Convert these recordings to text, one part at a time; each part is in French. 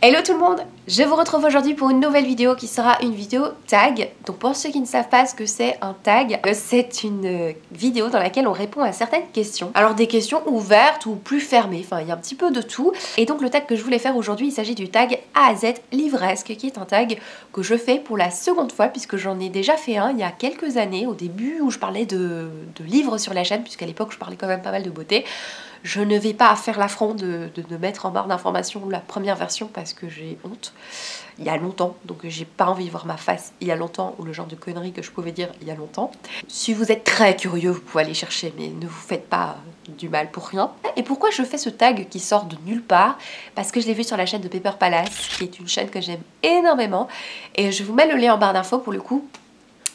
Hello tout le monde, je vous retrouve aujourd'hui pour une nouvelle vidéo qui sera une vidéo tag. Donc pour ceux qui ne savent pas ce que c'est un tag, c'est une vidéo dans laquelle on répond à certaines questions. Alors des questions ouvertes ou plus fermées, enfin il y a un petit peu de tout. Et donc le tag que je voulais faire aujourd'hui, il s'agit du tag A à Z livresque, qui est un tag que je fais pour la seconde fois puisque j'en ai déjà fait un il y a quelques années, au début où je parlais de livres sur la chaîne, puisqu'à l'époque je parlais quand même pas mal de beauté. Je ne vais pas faire l'affront de mettre en barre d'informations la première version parce que j'ai honte. Il y a longtemps, donc j'ai pas envie de voir ma face il y a longtemps, ou le genre de conneries que je pouvais dire il y a longtemps. Si vous êtes très curieux, vous pouvez aller chercher, mais ne vous faites pas du mal pour rien. Et pourquoi je fais ce tag qui sort de nulle part? Parce que je l'ai vu sur la chaîne de Paper Palace, qui est une chaîne que j'aime énormément. Et je vous mets le lien en barre d'infos pour le coup.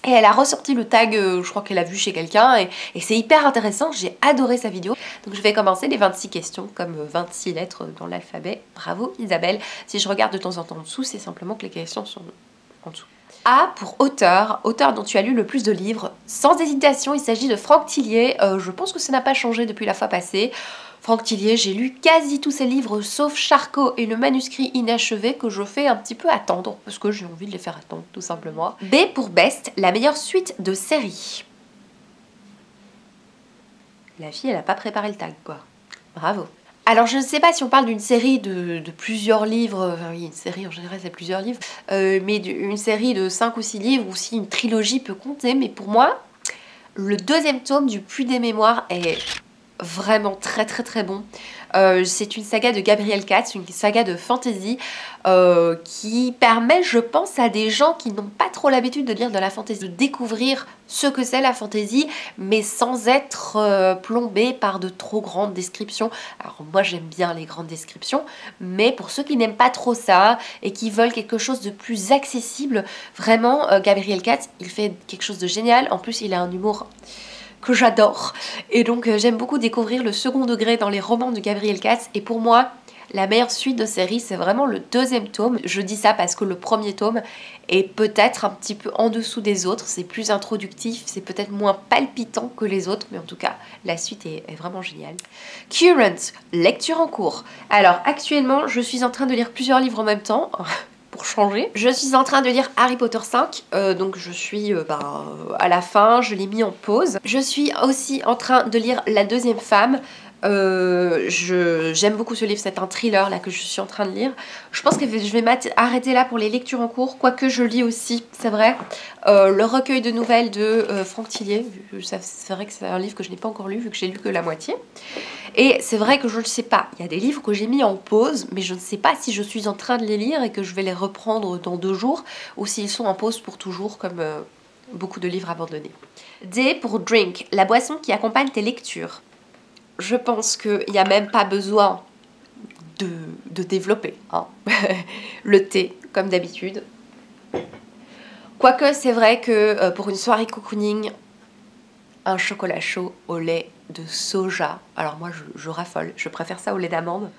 Et elle a ressorti le tag, je crois qu'elle a vu chez quelqu'un, et c'est hyper intéressant, j'ai adoré sa vidéo. Donc je vais commencer les 26 questions, comme 26 lettres dans l'alphabet. Bravo Isabelle. Si je regarde de temps en temps en dessous, c'est simplement que les questions sont en dessous. A pour auteur, auteur dont tu as lu le plus de livres. Sans hésitation, il s'agit de Franck Thillier. Je pense que ça n'a pas changé depuis la fois passée. Franck Thillier, j'ai lu quasi tous ses livres sauf Charcot et le manuscrit inachevé que je fais un petit peu attendre parce que j'ai envie de les faire attendre tout simplement. B pour Best, la meilleure suite de série. La fille, elle n'a pas préparé le tag quoi. Bravo. Alors je ne sais pas si on parle d'une série de plusieurs livres, enfin, oui une série en général c'est plusieurs livres, mais une série de 5 ou 6 livres ou si une trilogie peut compter, mais pour moi, le deuxième tome du Puits des Mémoires est vraiment très bon. C'est une saga de Gabriel Katz, une saga de fantasy qui permet, je pense, à des gens qui n'ont pas trop l'habitude de lire de la fantasy, de découvrir ce que c'est la fantasy, mais sans être plombé par de trop grandes descriptions. Alors moi j'aime bien les grandes descriptions, mais pour ceux qui n'aiment pas trop ça et qui veulent quelque chose de plus accessible, vraiment Gabriel Katz, il fait quelque chose de génial. En plus il a un humour que j'adore, et donc j'aime beaucoup découvrir le second degré dans les romans de Gabriel Katz, et pour moi la meilleure suite de série c'est vraiment le deuxième tome. Je dis ça parce que le premier tome est peut-être un petit peu en dessous des autres, c'est plus introductif, c'est peut-être moins palpitant que les autres, mais en tout cas la suite est vraiment géniale. Current, lecture en cours. Alors actuellement je suis en train de lire plusieurs livres en même temps pour changer. Je suis en train de lire Harry Potter 5, donc je suis à la fin, je l'ai mis en pause. Je suis aussi en train de lire La deuxième femme. J'aime beaucoup ce livre, c'est un thriller là que je suis en train de lire. Je pense que je vais m'arrêter là pour les lectures en cours, quoique je lis aussi, c'est vrai, le recueil de nouvelles de Franck Thillier. C'est vrai que c'est un livre que je n'ai pas encore lu vu que j'ai lu que la moitié. Et c'est vrai que je ne sais pas, il y a des livres que j'ai mis en pause, mais je ne sais pas si je suis en train de les lire et que je vais les reprendre dans 2 jours, ou s'ils sont en pause pour toujours, comme beaucoup de livres abandonnés. D pour drink, la boisson qui accompagne tes lectures. Je pense qu'il n'y a même pas besoin de développer, hein. Le thé, comme d'habitude. Quoique c'est vrai que pour une soirée cocooning, un chocolat chaud au lait de soja. Alors moi je raffole, je préfère ça au lait d'amande.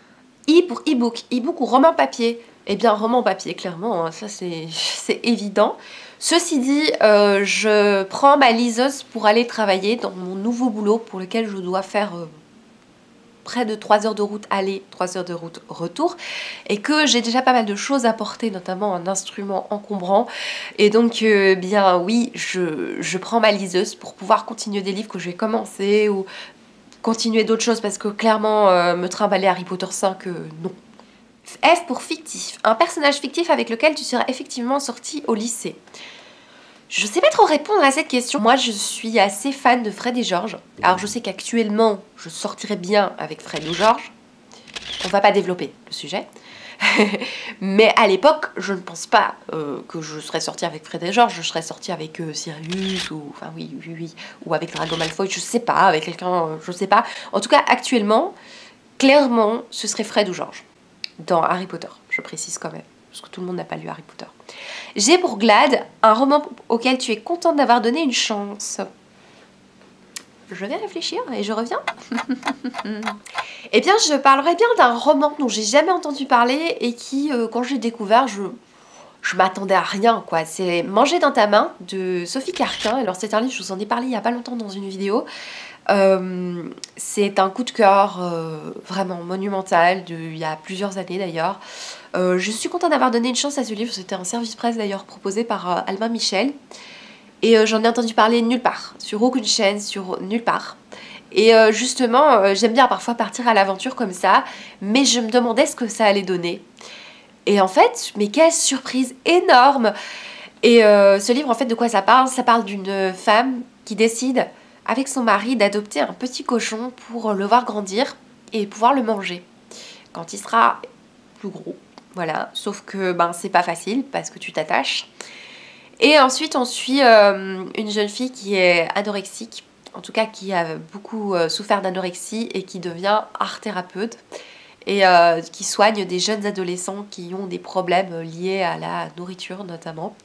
I pour e-book, e-book ou roman papier. Eh bien roman papier clairement, hein, ça c'est évident. Ceci dit, je prends ma liseuse pour aller travailler dans mon nouveau boulot pour lequel je dois faire près de 3 heures de route aller, 3 heures de route retour, et que j'ai déjà pas mal de choses à porter, notamment un instrument encombrant, et donc bien oui, je prends ma liseuse pour pouvoir continuer des livres que j'ai commencé, ou continuer d'autres choses, parce que clairement me trimballer Harry Potter 5, non. F pour fictif, un personnage fictif avec lequel tu seras effectivement sorti au lycée. Je sais pas trop répondre à cette question. Moi, je suis assez fan de Fred et George. Alors, je sais qu'actuellement, je sortirais bien avec Fred ou George. On va pas développer le sujet. Mais à l'époque, je ne pense pas que je serais sortie avec Fred et George. Je serais sortie avec Sirius, ou... Enfin, oui. Ou avec Drago Malfoy, je sais pas. Avec quelqu'un, je sais pas. En tout cas, actuellement, clairement, ce serait Fred ou George. Dans Harry Potter, je précise quand même. Parce que tout le monde n'a pas lu Harry Potter. G pour Glad, un roman auquel tu es contente d'avoir donné une chance. Je vais réfléchir et je reviens. Eh bien, je parlerai bien d'un roman dont j'ai jamais entendu parler et qui, quand j'ai découvert, je m'attendais à rien quoi. C'est Manger dans ta main de Sophie Carquin. Alors c'est un livre, je vous en ai parlé il y a pas longtemps dans une vidéo. C'est un coup de cœur vraiment monumental il y a plusieurs années d'ailleurs. Je suis contente d'avoir donné une chance à ce livre, c'était un service presse d'ailleurs proposé par Albin Michel. Et j'en ai entendu parler nulle part, sur aucune chaîne, sur nulle part. Et justement, j'aime bien parfois partir à l'aventure comme ça, mais je me demandais ce que ça allait donner. Et en fait, mais quelle surprise énorme! Et ce livre, en fait, de quoi ça parle? Ça parle d'une femme qui décide, avec son mari, d'adopter un petit cochon pour le voir grandir et pouvoir le manger quand il sera plus gros. Voilà, sauf que ben, c'est pas facile parce que tu t'attaches. Et ensuite, on suit une jeune fille qui est anorexique, en tout cas qui a beaucoup souffert d'anorexie et qui devient art thérapeute et qui soigne des jeunes adolescents qui ont des problèmes liés à la nourriture notamment.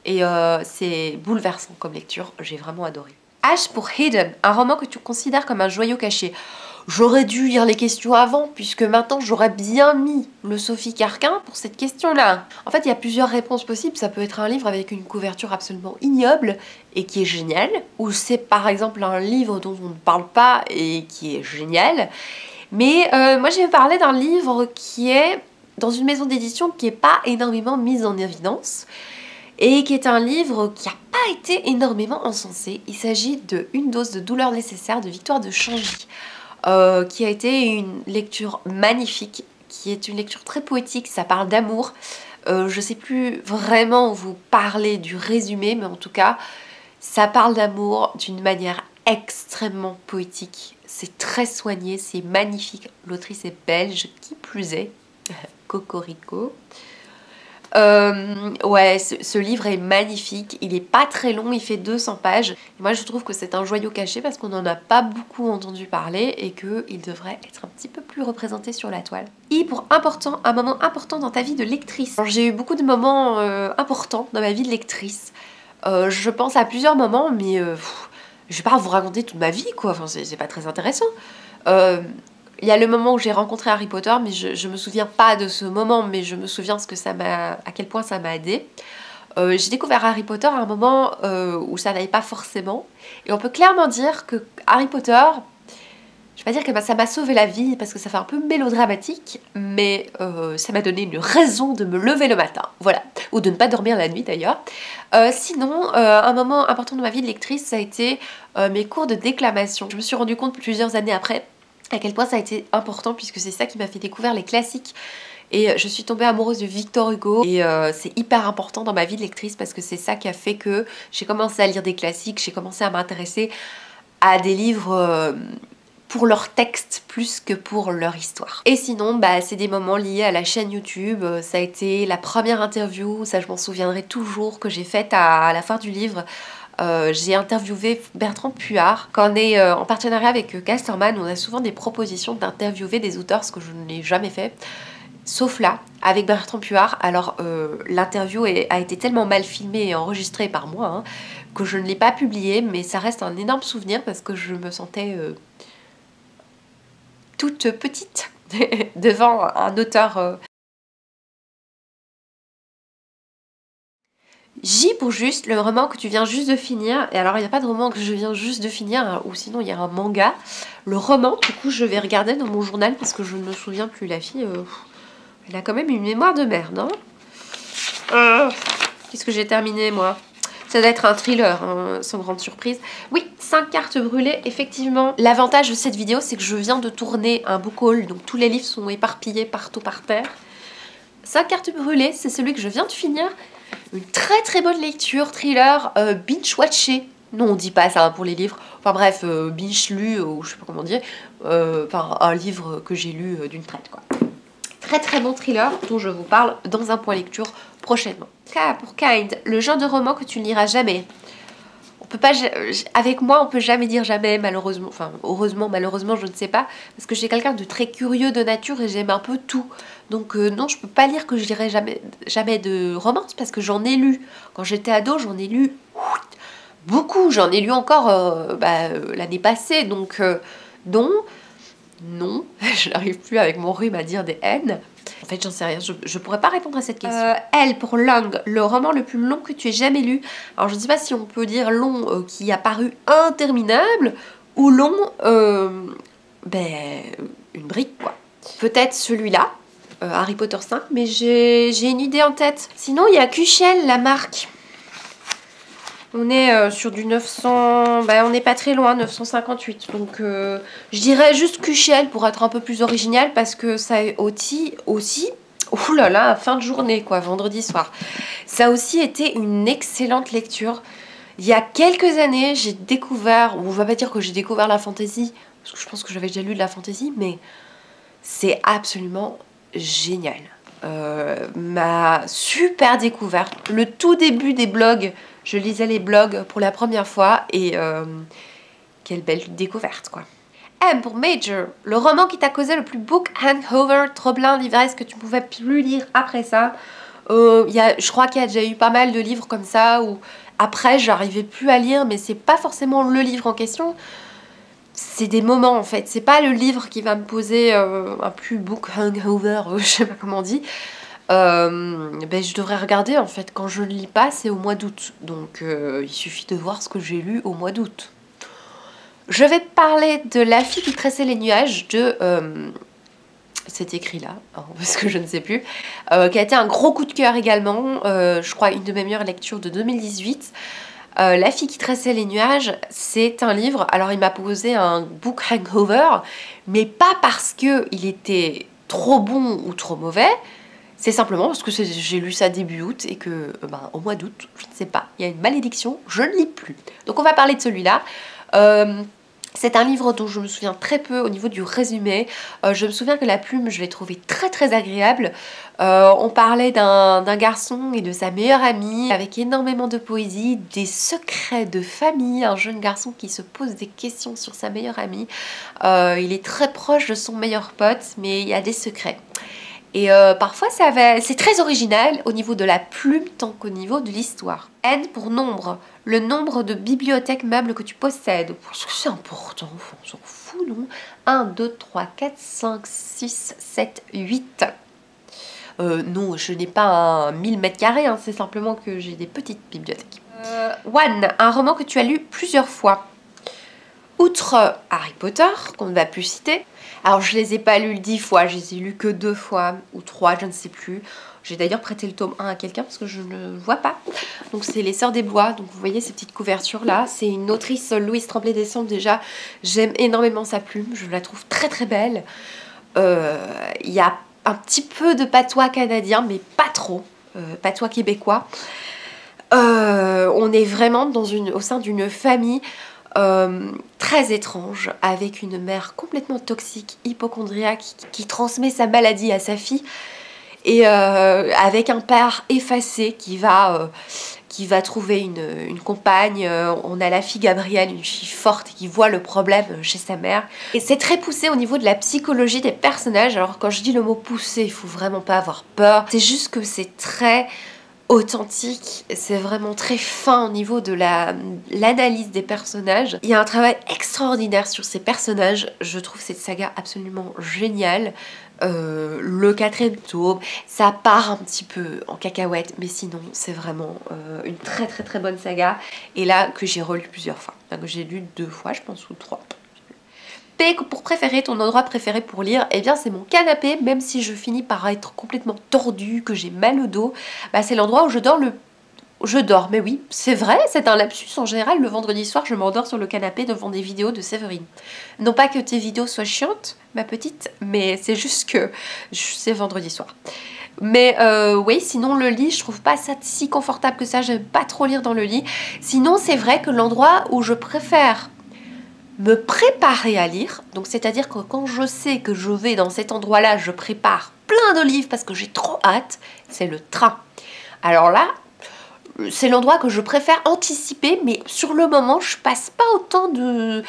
Et c'est bouleversant comme lecture, j'ai vraiment adoré. H pour Hidden, un roman que tu considères comme un joyau caché. J'aurais dû lire les questions avant, puisque maintenant j'aurais bien mis le Sophie Carquin pour cette question-là. En fait, il y a plusieurs réponses possibles. Ça peut être un livre avec une couverture absolument ignoble et qui est génial, ou c'est par exemple un livre dont on ne parle pas et qui est génial. Mais moi, je vais parler d'un livre qui est dans une maison d'édition qui n'est pas énormément mise en évidence et qui est un livre qui n'a pas été énormément encensé. Il s'agit de Une dose de douleur nécessaire de Victoire de Changy. Qui a été une lecture magnifique, qui est une lecture très poétique, ça parle d'amour. Je sais plus vraiment vous parler du résumé, mais en tout cas, ça parle d'amour d'une manière extrêmement poétique. C'est très soigné, c'est magnifique. L'autrice est belge, qui plus est. Cocorico. Ouais, ce livre est magnifique, il est pas très long, il fait 200 pages. Et moi je trouve que c'est un joyau caché parce qu'on n'en a pas beaucoup entendu parler et qu'il devrait être un petit peu plus représenté sur la toile. I pour important, un moment important dans ta vie de lectrice. J'ai eu beaucoup de moments importants dans ma vie de lectrice. Je pense à plusieurs moments, mais je vais pas vous raconter toute ma vie quoi, enfin, c'est pas très intéressant. Il y a le moment où j'ai rencontré Harry Potter, mais je me souviens pas de ce moment, mais je me souviens à quel point ça m'a aidé. J'ai découvert Harry Potter à un moment où ça n'allait pas forcément. Et on peut clairement dire que Harry Potter, je vais pas dire que ça m'a sauvé la vie, parce que ça fait un peu mélodramatique, mais ça m'a donné une raison de me lever le matin, voilà. Ou de ne pas dormir la nuit d'ailleurs. Sinon, un moment important de ma vie de lectrice, ça a été mes cours de déclamation. Je me suis rendu compte plusieurs années après à quel point ça a été important, puisque c'est ça qui m'a fait découvrir les classiques. Et je suis tombée amoureuse de Victor Hugo et c'est hyper important dans ma vie de lectrice parce que c'est ça qui a fait que j'ai commencé à lire des classiques, j'ai commencé à m'intéresser à des livres pour leur texte plus que pour leur histoire. Et sinon, bah, c'est des moments liés à la chaîne YouTube. Ça a été la première interview, ça je m'en souviendrai toujours, que j'ai faite à la fin du livre. J'ai interviewé Bertrand Puart. Quand on est en partenariat avec Casterman, on a souvent des propositions d'interviewer des auteurs, ce que je n'ai jamais fait. Sauf là, avec Bertrand Puart. Alors l'interview a été tellement mal filmée et enregistrée par moi hein, que je ne l'ai pas publiée, mais ça reste un énorme souvenir parce que je me sentais toute petite devant un auteur. J pour juste, le roman que tu viens juste de finir. Et alors il n'y a pas de roman que je viens juste de finir, hein, ou sinon il y a un manga. Le roman, du coup je vais regarder dans mon journal parce que je ne me souviens plus. La fille, elle a quand même une mémoire de merde, hein. Qu'est-ce que j'ai terminé moi? Ça doit être un thriller, hein, sans grande surprise. Oui, 5 cartes brûlées, effectivement. L'avantage de cette vidéo, c'est que je viens de tourner un book haul, donc tous les livres sont éparpillés partout par terre. 5 cartes brûlées, c'est celui que je viens de finir. Une très très bonne lecture, thriller, binge-watché. Non, on dit pas ça hein, pour les livres. Enfin bref, binge-lu, ou je sais pas comment dire, par un livre que j'ai lu d'une traite, quoi. Très très bon thriller dont je vous parle dans un point lecture prochainement. K pour Kind, le genre de roman que tu ne liras jamais. On peut pas, avec moi on peut jamais dire jamais malheureusement, enfin heureusement malheureusement je ne sais pas, parce que j'ai quelqu'un de très curieux de nature et j'aime un peu tout. Donc non, je peux pas lire que je lirai jamais de romance parce que j'en ai lu. Quand j'étais ado j'en ai lu beaucoup, j'en ai lu encore l'année passée, donc non, je n'arrive plus avec mon rhume à dire des N. En fait, j'en sais rien, je pourrais pas répondre à cette question. L pour long, le roman le plus long que tu aies jamais lu. Alors, je ne sais pas si on peut dire long qui a paru interminable ou long, ben, une brique quoi. Peut-être celui-là, Harry Potter 5, mais j'ai une idée en tête. Sinon, il y a Cuchel, la marque. On est sur du 900, bah, on n'est pas très loin, 958. Donc je dirais juste Cuchel pour être un peu plus original parce que ça aussi, ouh là là, fin de journée quoi, vendredi soir. Ça a aussi été une excellente lecture. Il y a quelques années, j'ai découvert, on va pas dire que j'ai découvert la fantasy, parce que je pense que j'avais déjà lu de la fantasy, mais c'est absolument génial. Ma super découverte, le tout début des blogs, je lisais les blogs pour la première fois et quelle belle découverte quoi. M pour Major, le roman qui t'a causé le plus book hangover, trop plein d'ivresse que tu pouvais plus lire après ça. Je crois qu'il y a déjà eu pas mal de livres comme ça où après j'arrivais plus à lire, mais c'est pas forcément le livre en question. C'est des moments en fait, c'est pas le livre qui va me poser un plus book hangover, je sais pas comment on dit. Ben, je devrais regarder en fait, quand je ne lis pas c'est au mois d'août, donc il suffit de voir ce que j'ai lu au mois d'août. Je vais te parler de La fille qui tressait les nuages de... c'est écrit là, hein, parce que je ne sais plus, qui a été un gros coup de cœur également, je crois une de mes meilleures lectures de 2018. La fille qui tressait les nuages, c'est un livre, alors il m'a posé un book hangover, mais pas parce qu'il était trop bon ou trop mauvais, c'est simplement parce que j'ai lu ça début août et que au mois d'août, je ne sais pas, il y a une malédiction, je ne lis plus. Donc on va parler de celui-là. C'est un livre dont je me souviens très peu au niveau du résumé. Je me souviens que la plume, je l'ai trouvée très très agréable. On parlait d'un garçon et de sa meilleure amie avec énormément de poésie, des secrets de famille, un jeune garçon qui se pose des questions sur sa meilleure amie. Il est très proche de son meilleur pote, mais il y a des secrets. Et parfois, c'est très original au niveau de la plume tant qu'au niveau de l'histoire. N pour nombre, le nombre de bibliothèques meubles que tu possèdes. Parce que c'est important, on s'en fout, non? 1, 2, 3, 4, 5, 6, 7, 8. Non, je n'ai pas un 1000 mètres carrés, hein, c'est simplement que j'ai des petites bibliothèques. One, un roman que tu as lu plusieurs fois. Outre Harry Potter, qu'on ne va plus citer, alors je les ai pas lus 10 fois, je les ai lus que 2 fois ou 3, je ne sais plus. J'ai d'ailleurs prêté le tome 1 à quelqu'un parce que je ne le vois pas. Donc c'est Les Sœurs des Bois, donc vous voyez ces petites couvertures là. C'est une autrice, Louise Tremblay-Descamps déjà. J'aime énormément sa plume, je la trouve très très belle. Il y a un petit peu de patois canadien, mais pas trop. Patois québécois. On est vraiment au sein d'une famille très étrange, avec une mère complètement toxique, hypocondriaque, qui transmet sa maladie à sa fille, et avec un père effacé qui va trouver une compagne. On a la fille Gabrielle, une fille forte qui voit le problème chez sa mère. Et c'est très poussé au niveau de la psychologie des personnages. Alors quand je dis le mot poussé, il faut vraiment pas avoir peur. C'est juste que c'est très authentique, c'est vraiment très fin au niveau de l'analyse des personnages. Il y a un travail extraordinaire sur ces personnages, je trouve cette saga absolument géniale. Le 4e tome, ça part un petit peu en cacahuète, mais sinon c'est vraiment une très très très bonne saga, et là que j'ai relu plusieurs fois, enfin, que j'ai lu 2 fois je pense, ou 3. P pour préférer, ton endroit préféré pour lire, eh bien c'est mon canapé, même si je finis par être complètement tordue, que j'ai mal au dos, bah, c'est l'endroit où je dors, mais oui, c'est vrai, c'est un lapsus. En général, le vendredi soir, je m'endors sur le canapé devant des vidéos de Séverine. Non pas que tes vidéos soient chiantes, ma petite, mais c'est juste que c'est vendredi soir. Mais oui, sinon le lit, je trouve pas ça si confortable que ça, j'aime pas trop lire dans le lit. Sinon, c'est vrai que l'endroit où je préfère me préparer à lire, donc c'est-à-dire que quand je sais que je vais dans cet endroit-là, je prépare plein de livres parce que j'ai trop hâte, c'est le train. Alors là, c'est l'endroit que je préfère anticiper, mais sur le moment, je passe pas autant de...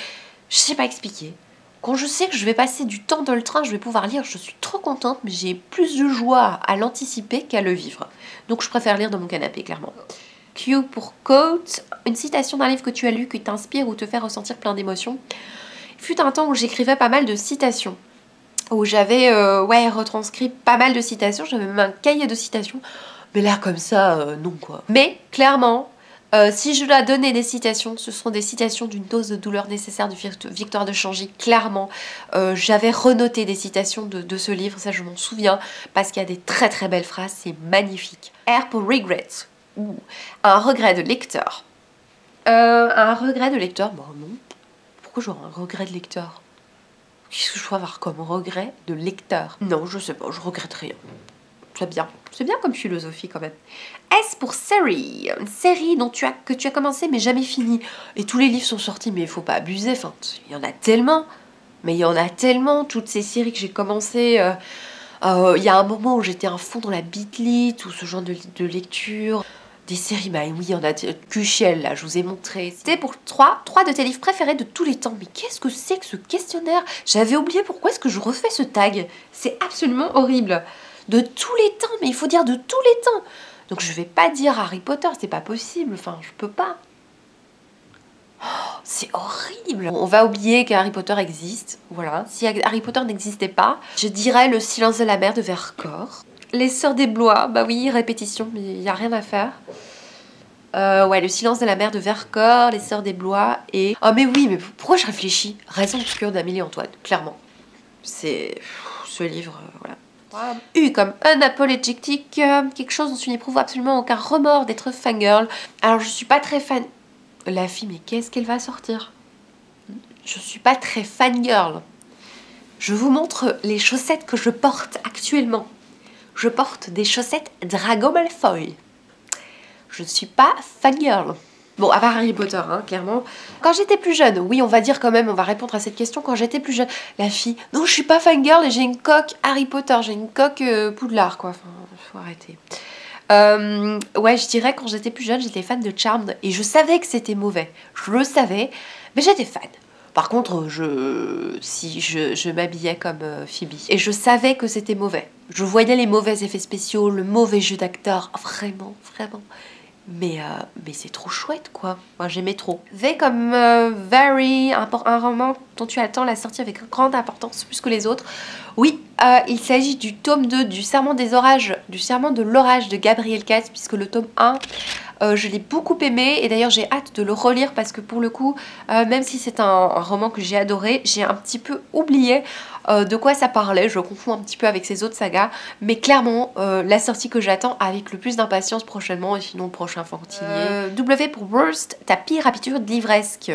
Je sais pas expliquer. Quand je sais que je vais passer du temps dans le train, je vais pouvoir lire, je suis trop contente, mais j'ai plus de joie à l'anticiper qu'à le vivre. Donc je préfère lire dans mon canapé, clairement. Q pour quote, une citation d'un livre que tu as lu qui t'inspire ou te fait ressentir plein d'émotions. Il fut un temps où j'écrivais pas mal de citations. où j'avais ouais, retranscrit pas mal de citations. J'avais même un cahier de citations. Mais là, comme ça, non quoi. Mais clairement, si je dois donner des citations, ce seront des citations d'une dose de douleur nécessaire de Victoire de Changy. Clairement, j'avais renoté des citations de ce livre, ça je m'en souviens, parce qu'il y a des très très belles phrases, c'est magnifique. R pour regret, ou un regret de lecteur. Un regret de lecteur, bon non. Pourquoi j'aurais un regret de lecteur? Qu'est-ce que je dois avoir comme regret de lecteur? Non, je sais pas, je regrette rien. C'est bien comme philosophie quand même. S pour série, une série que tu as commencé mais jamais fini. Et tous les livres sont sortis, mais il faut pas abuser, enfin, il y en a tellement. Mais il y en a tellement, toutes ces séries que j'ai commencé. Il y a un moment où j'étais à fond dans la bitlit ou ce genre de lecture. Des séries, bah oui, il y en a QCL, là, je vous ai montré. C'était pour trois de tes livres préférés de tous les temps. Mais qu'est-ce que c'est que ce questionnaire? J'avais oublié pourquoi est-ce que je refais ce tag. C'est absolument horrible. De tous les temps, mais il faut dire de tous les temps. Donc je vais pas dire Harry Potter, c'est pas possible, enfin je peux pas. Oh, c'est horrible. On va oublier qu'Harry Potter existe, voilà. Si Harry Potter n'existait pas, je dirais Le Silence de la mer de Vercors. Les Sœurs des Blois, bah oui, répétition, mais il n'y a rien à faire. Ouais, Le Silence de la mer de Vercors, Les Sœurs des Blois et... Oh mais oui, mais pourquoi je réfléchis? Raison obscure d'Amélie Antoine, clairement. C'est... ce livre, voilà. U comme unapologetic, quelque chose dont tu n'éprouves absolument aucun remords d'être fangirl. Alors je suis pas très fan... La fille, mais qu'est-ce qu'elle va sortir? Je suis pas très fangirl. Je vous montre les chaussettes que je porte actuellement. Je porte des chaussettes Drago Malfoy. Je ne suis pas fangirl. Bon, à part Harry Potter, hein, clairement. Quand j'étais plus jeune, oui, on va dire quand même, on va répondre à cette question. Quand j'étais plus jeune, la fille, non, je suis pas fangirl et j'ai une coque Harry Potter, j'ai une coque Poudlard, quoi. Enfin, faut arrêter. Ouais, je dirais, quand j'étais plus jeune, j'étais fan de Charmed et je savais que c'était mauvais. Je le savais, mais j'étais fan. Par contre, je m'habillais comme Phoebe. Et je savais que c'était mauvais. Je voyais les mauvais effets spéciaux, le mauvais jeu d'acteur. Vraiment, vraiment. Mais c'est trop chouette, quoi. Moi, j'aimais trop. V comme Very, un roman dont tu attends la sortie avec grande importance, plus que les autres. Oui, il s'agit du tome 2 du Serment des Orages, du Serment de l'Orage de Gabriel Katz, puisque le tome 1, je l'ai beaucoup aimé. Et d'ailleurs, j'ai hâte de le relire parce que pour le coup, même si c'est un roman que j'ai adoré, j'ai un petit peu oublié de quoi ça parlait. Je confonds un petit peu avec ces autres sagas. Mais clairement, la sortie que j'attends avec le plus d'impatience prochainement, et sinon le prochain Fantinier. W pour Worst, ta pire habitude livresque.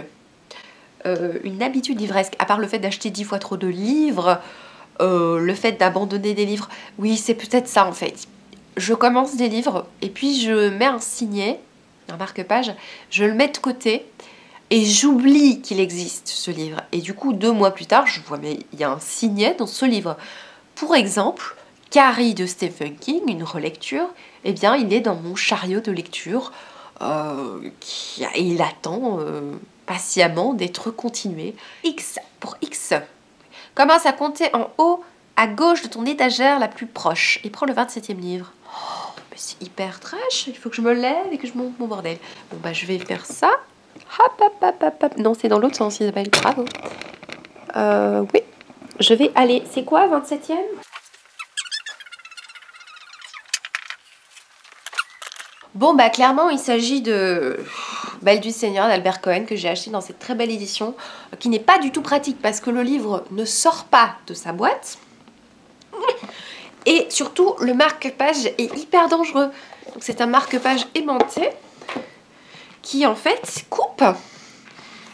Une habitude livresque, à part le fait d'acheter 10 fois trop de livres, le fait d'abandonner des livres, oui, c'est peut-être ça en fait. Je commence des livres et puis je mets un signet, un marque-page, je le mets de côté et j'oublie qu'il existe ce livre. Et du coup, 2 mois plus tard, je vois, mais il y a un signet dans ce livre. Pour exemple, Carrie de Stephen King, une relecture, eh bien, il est dans mon chariot de lecture et il attend patiemment d'être continué. X pour X. Commence à compter en haut à gauche de ton étagère la plus proche et prends le 27e livre. Oh, mais c'est hyper trash, il faut que je me lève et que je monte mon bordel. Bon bah je vais faire ça. Hop, hop, hop, hop, hop. Non, c'est dans l'autre sens, Isabelle, bravo. Oui, je vais aller. C'est quoi, 27e? Bon bah clairement il s'agit de Belle du Seigneur d'Albert Cohen que j'ai acheté dans cette très belle édition qui n'est pas du tout pratique parce que le livre ne sort pas de sa boîte et surtout le marque-page est hyper dangereux. Donc c'est un marque-page aimanté qui en fait coupe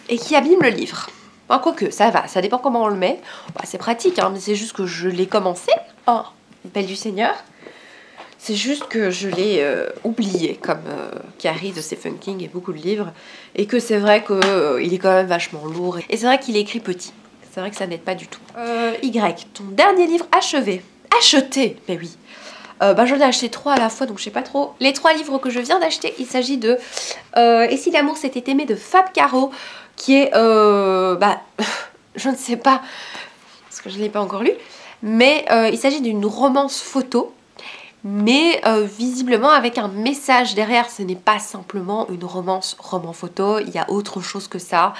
et qui abîme le livre. Enfin, quoique ça va, ça dépend comment on le met. Bah, c'est pratique hein, mais c'est juste que je l'ai commencé. Oh, Belle du Seigneur. C'est juste que je l'ai oublié, comme Carrie de Stephen King et beaucoup de livres, et que c'est vrai qu'il est quand même vachement lourd. Et c'est vrai qu'il est écrit petit. C'est vrai que ça n'aide pas du tout. Y, ton dernier livre achevé. Acheté, mais oui. Bah, j'en ai acheté 3 à la fois, donc je sais pas trop. Les 3 livres que je viens d'acheter, il s'agit de Et si l'amour s'était aimé de Fab Caro, qui est, bah, je ne sais pas, parce que je ne l'ai pas encore lu, mais il s'agit d'une romance photo, mais visiblement avec un message derrière. Ce n'est pas simplement une romance roman photo, il y a autre chose que ça.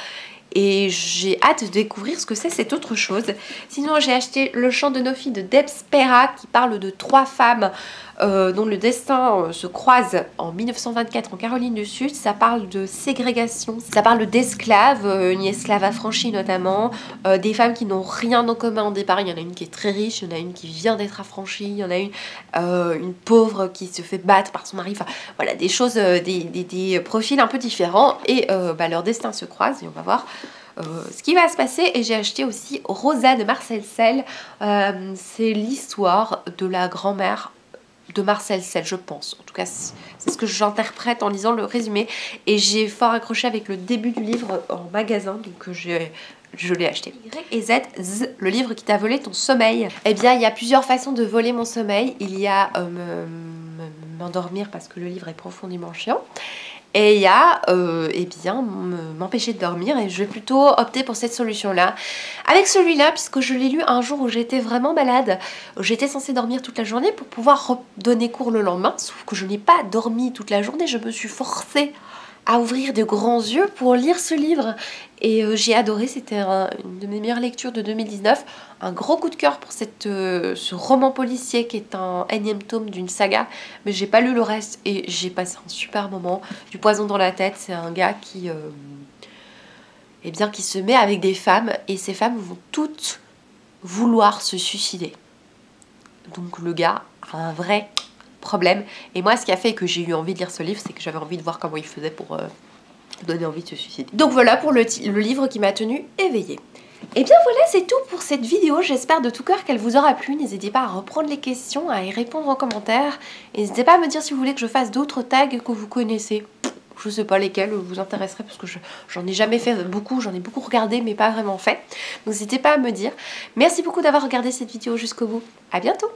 et j'ai hâte de découvrir ce que c'est cette autre chose. Sinon j'ai acheté Le chant de nos filles de Deb Spera qui parle de 3 femmes dont le destin se croise en 1924 en Caroline du Sud. Ça parle de ségrégation, ça parle d'esclaves, une esclave affranchie notamment, des femmes qui n'ont rien en commun au départ. Il y en a une qui est très riche, il y en a une qui vient d'être affranchie, il y en a une pauvre qui se fait battre par son mari. Enfin voilà, des choses, des profils un peu différents et leur destin se croise et on va voir ce qui va se passer. Et j'ai acheté aussi Rosa de Marcel Sel. C'est l'histoire de la grand-mère de Marcel Sel, je pense. En tout cas, c'est ce que j'interprète en lisant le résumé. Et j'ai fort accroché avec le début du livre en magasin, donc je l'ai acheté. Y et Z, le livre qui t'a volé ton sommeil. Eh bien, il y a plusieurs façons de voler mon sommeil. Il y a m'endormir parce que le livre est profondément chiant. Et il y a, eh bien, m'empêcher de dormir, et je vais plutôt opter pour cette solution-là. Avec celui-là, puisque je l'ai lu un jour où j'étais vraiment malade, j'étais censée dormir toute la journée pour pouvoir donner cours le lendemain, sauf que je n'ai pas dormi toute la journée, je me suis forcée à ouvrir de grands yeux pour lire ce livre. Et j'ai adoré, c'était une de mes meilleures lectures de 2019. Un gros coup de cœur pour ce roman policier qui est un énième tome d'une saga. Mais j'ai pas lu le reste et j'ai passé un super moment. Du poison dans la tête, c'est un gars qui se met avec des femmes. Et ces femmes vont toutes vouloir se suicider. Donc le gars a un vrai problème. Et moi, ce qui a fait que j'ai eu envie de lire ce livre, c'est que j'avais envie de voir comment il faisait pour donner envie de se suicider. Donc voilà pour le livre qui m'a tenue éveillée. Et bien voilà, c'est tout pour cette vidéo. J'espère de tout cœur qu'elle vous aura plu. N'hésitez pas à reprendre les questions, à y répondre en commentaire. N'hésitez pas à me dire si vous voulez que je fasse d'autres tags que vous connaissez. Je sais pas lesquels vous intéresseraient parce que j'en ai jamais fait beaucoup, j'en ai beaucoup regardé mais pas vraiment fait. Donc n'hésitez pas à me dire. Merci beaucoup d'avoir regardé cette vidéo jusqu'au bout. À bientôt.